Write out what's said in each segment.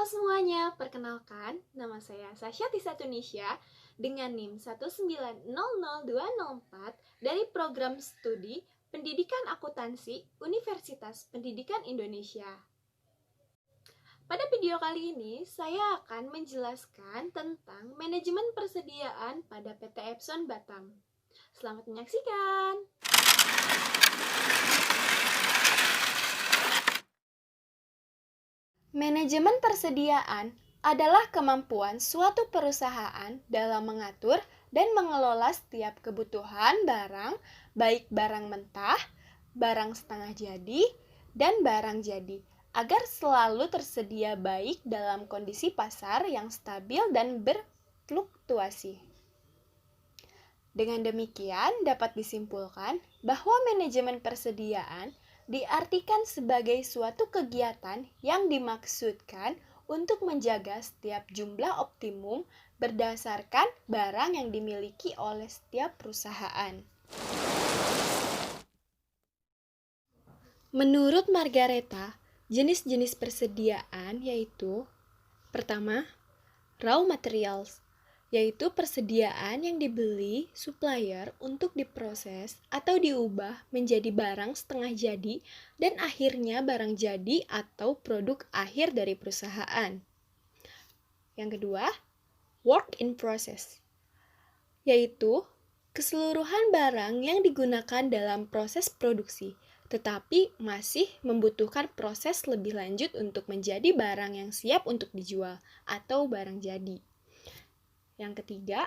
Halo semuanya, perkenalkan, nama saya Sasha Tisa Tunisha dengan NIM 1900204 dari program studi Pendidikan Akuntansi Universitas Pendidikan Indonesia. Pada video kali ini, saya akan menjelaskan tentang manajemen persediaan pada PT Epson Batam. Selamat menyaksikan! Manajemen persediaan adalah kemampuan suatu perusahaan dalam mengatur dan mengelola setiap kebutuhan barang, baik barang mentah, barang setengah jadi, dan barang jadi, agar selalu tersedia baik dalam kondisi pasar yang stabil dan berfluktuasi. Dengan demikian, dapat disimpulkan bahwa manajemen persediaan diartikan sebagai suatu kegiatan yang dimaksudkan untuk menjaga setiap jumlah optimum berdasarkan barang yang dimiliki oleh setiap perusahaan. Menurut Margareta, jenis-jenis persediaan yaitu: pertama, raw materials, yaitu persediaan yang dibeli supplier untuk diproses atau diubah menjadi barang setengah jadi dan akhirnya barang jadi atau produk akhir dari perusahaan. Yang kedua, work in process, yaitu keseluruhan barang yang digunakan dalam proses produksi, tetapi masih membutuhkan proses lebih lanjut untuk menjadi barang yang siap untuk dijual atau barang jadi. Yang ketiga,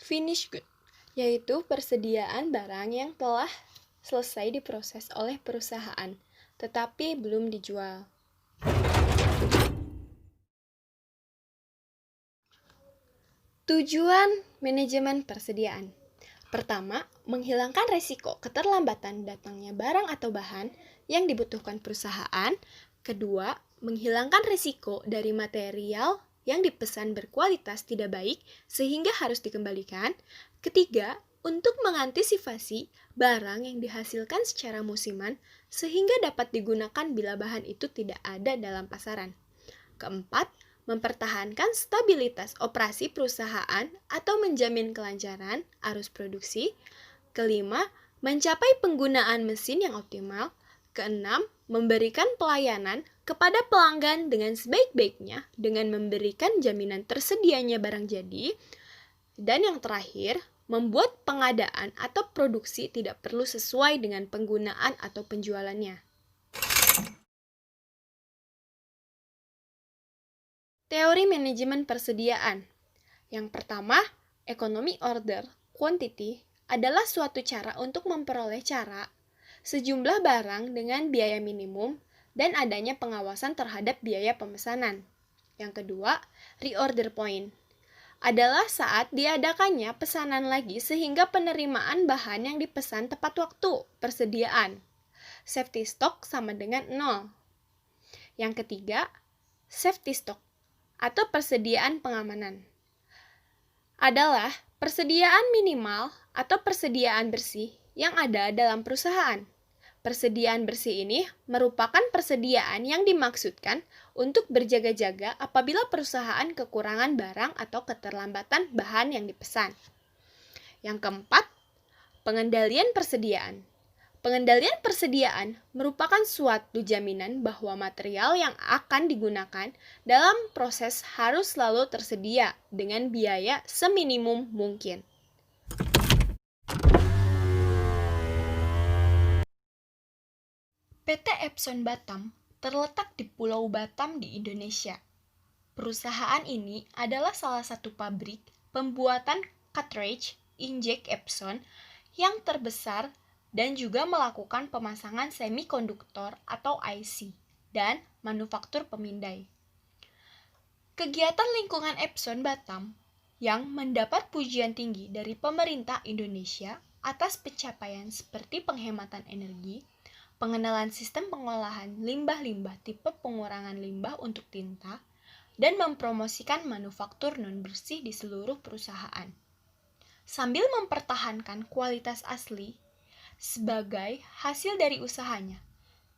finish good, yaitu persediaan barang yang telah selesai diproses oleh perusahaan, tetapi belum dijual. Tujuan manajemen persediaan. Pertama, menghilangkan risiko keterlambatan datangnya barang atau bahan yang dibutuhkan perusahaan. Kedua, menghilangkan risiko dari material yang dipesan berkualitas tidak baik sehingga harus dikembalikan. Ketiga, untuk mengantisipasi barang yang dihasilkan secara musiman sehingga dapat digunakan bila bahan itu tidak ada dalam pasaran. Keempat, mempertahankan stabilitas operasi perusahaan atau menjamin kelancaran arus produksi. Kelima, mencapai penggunaan mesin yang optimal. Keenam, memberikan pelayanan kepada pelanggan dengan sebaik-baiknya dengan memberikan jaminan tersedianya barang jadi. Dan yang terakhir, membuat pengadaan atau produksi tidak perlu sesuai dengan penggunaan atau penjualannya. Teori manajemen persediaan. Yang pertama, economic order quantity adalah suatu cara untuk memperoleh cara sejumlah barang dengan biaya minimum dan adanya pengawasan terhadap biaya pemesanan. Yang kedua, reorder point adalah saat diadakannya pesanan lagi sehingga penerimaan bahan yang dipesan tepat waktu, persediaan. Safety stock sama dengan 0. Yang ketiga, safety stock atau persediaan pengamanan adalah persediaan minimal atau persediaan bersih yang ada dalam perusahaan. Persediaan bersih ini merupakan persediaan yang dimaksudkan untuk berjaga-jaga apabila perusahaan kekurangan barang atau keterlambatan bahan yang dipesan. Yang keempat, pengendalian persediaan. Pengendalian persediaan merupakan suatu jaminan bahwa material yang akan digunakan dalam proses harus selalu tersedia dengan biaya seminimum mungkin. PT Epson Batam terletak di Pulau Batam di Indonesia. Perusahaan ini adalah salah satu pabrik pembuatan cartridge inkjet Epson yang terbesar dan juga melakukan pemasangan semikonduktor atau IC dan manufaktur pemindai. Kegiatan lingkungan Epson Batam yang mendapat pujian tinggi dari pemerintah Indonesia atas pencapaian seperti penghematan energi, pengenalan sistem pengolahan limbah-limbah tipe pengurangan limbah untuk tinta, dan mempromosikan manufaktur non-bersih di seluruh perusahaan. Sambil mempertahankan kualitas asli sebagai hasil dari usahanya,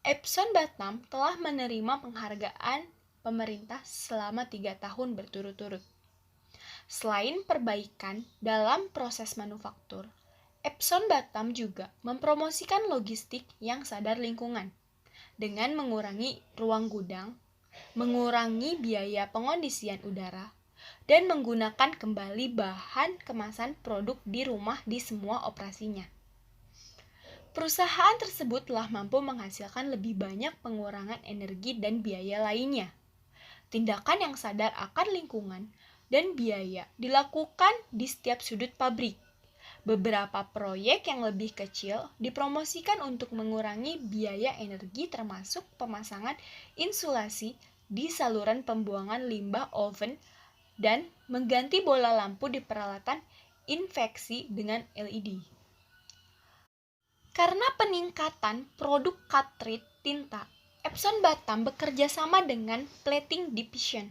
Epson Batam telah menerima penghargaan pemerintah selama 3 tahun berturut-turut. Selain perbaikan dalam proses manufaktur, Epson Batam juga mempromosikan logistik yang sadar lingkungan dengan mengurangi ruang gudang, mengurangi biaya pengondisian udara, dan menggunakan kembali bahan kemasan produk di rumah di semua operasinya. Perusahaan tersebut telah mampu menghasilkan lebih banyak pengurangan energi dan biaya lainnya. Tindakan yang sadar akan lingkungan dan biaya dilakukan di setiap sudut pabrik. Beberapa proyek yang lebih kecil dipromosikan untuk mengurangi biaya energi termasuk pemasangan insulasi di saluran pembuangan limbah oven dan mengganti bola lampu di peralatan infeksi dengan LED. Karena peningkatan produk cartridge tinta, Epson Batam bekerja sama dengan Plating Division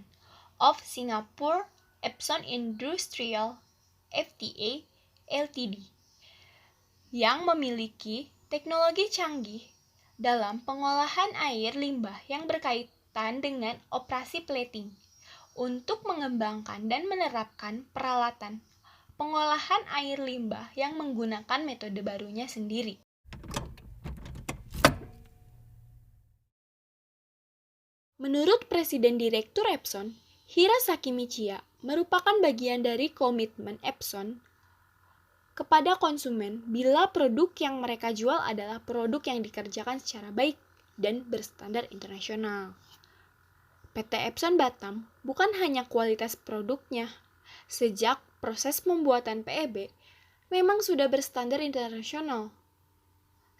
of Singapore Epson Industrial FTA Ltd yang memiliki teknologi canggih dalam pengolahan air limbah yang berkaitan dengan operasi plating untuk mengembangkan dan menerapkan peralatan pengolahan air limbah yang menggunakan metode barunya sendiri. Menurut Presiden Direktur Epson, Hirosaki Michiya, merupakan bagian dari komitmen Epson kepada konsumen bila produk yang mereka jual adalah produk yang dikerjakan secara baik dan berstandar internasional. PT Epson Batam bukan hanya kualitas produknya. Sejak proses pembuatan PEB memang sudah berstandar internasional.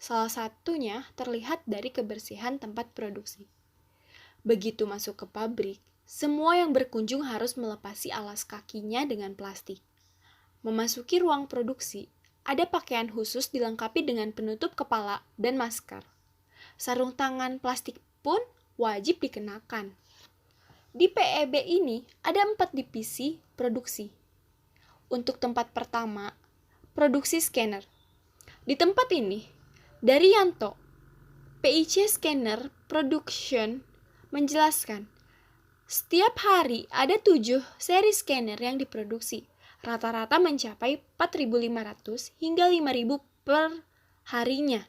Salah satunya terlihat dari kebersihan tempat produksi. Begitu masuk ke pabrik, semua yang berkunjung harus melepasi alas kakinya dengan plastik. Memasuki ruang produksi, ada pakaian khusus dilengkapi dengan penutup kepala dan masker. Sarung tangan plastik pun wajib dikenakan. Di PEB ini ada 4 divisi produksi. Untuk tempat pertama, produksi scanner. Di tempat ini, Daryanto, PIC Scanner Production, menjelaskan, setiap hari ada 7 seri scanner yang diproduksi, rata-rata mencapai 4.500 hingga 5.000 per harinya,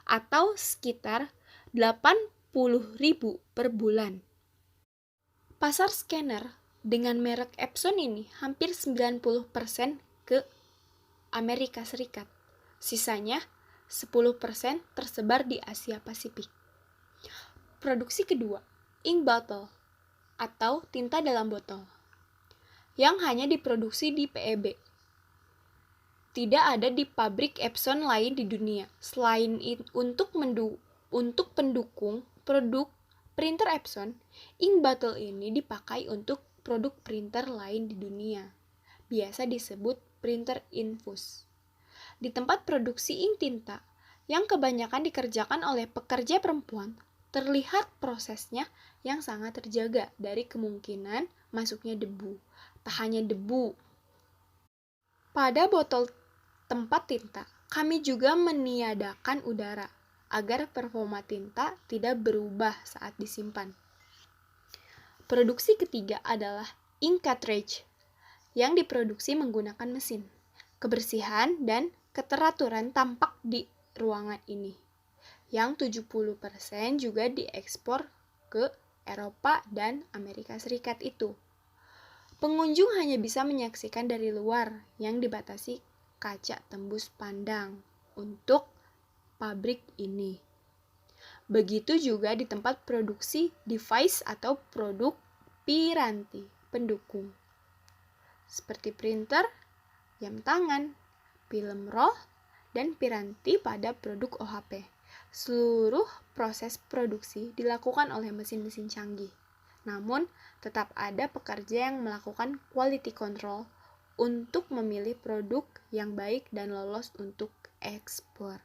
atau sekitar 80.000 per bulan. Pasar scanner dengan merek Epson ini hampir 90% ke Amerika Serikat. Sisanya 10% tersebar di Asia Pasifik. Produksi kedua, ink bottle atau tinta dalam botol yang hanya diproduksi di PEB. Tidak ada di pabrik Epson lain di dunia. Selain untuk pendukung produk printer Epson, ink bottle ini dipakai untuk produk printer lain di dunia. Biasa disebut printer infus. Di tempat produksi ink tinta, yang kebanyakan dikerjakan oleh pekerja perempuan, terlihat prosesnya yang sangat terjaga dari kemungkinan masuknya debu. Tak hanya debu. Pada botol tempat tinta, kami juga meniadakan udara agar performa tinta tidak berubah saat disimpan. Produksi ketiga adalah ink cartridge yang diproduksi menggunakan mesin. Kebersihan dan keteraturan tampak di ruangan ini, yang 70% juga diekspor ke Eropa dan Amerika Serikat itu. Pengunjung hanya bisa menyaksikan dari luar yang dibatasi kaca tembus pandang untuk pabrik ini. Begitu juga di tempat produksi device atau produk piranti pendukung, seperti printer, jam tangan, film roll, dan piranti pada produk OHP. Seluruh proses produksi dilakukan oleh mesin-mesin canggih. Namun, tetap ada pekerja yang melakukan quality control untuk memilih produk yang baik dan lolos untuk ekspor.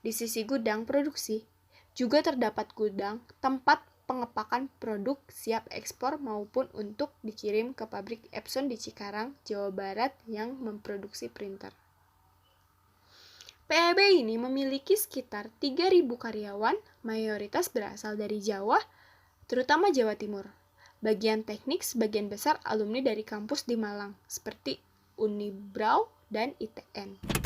Di sisi gudang produksi, juga terdapat gudang tempat pengepakan produk siap ekspor maupun untuk dikirim ke pabrik Epson di Cikarang, Jawa Barat yang memproduksi printer. PEB ini memiliki sekitar 3.000 karyawan, mayoritas berasal dari Jawa, terutama Jawa Timur. Bagian teknik sebagian besar alumni dari kampus di Malang, seperti Unibrau dan ITN.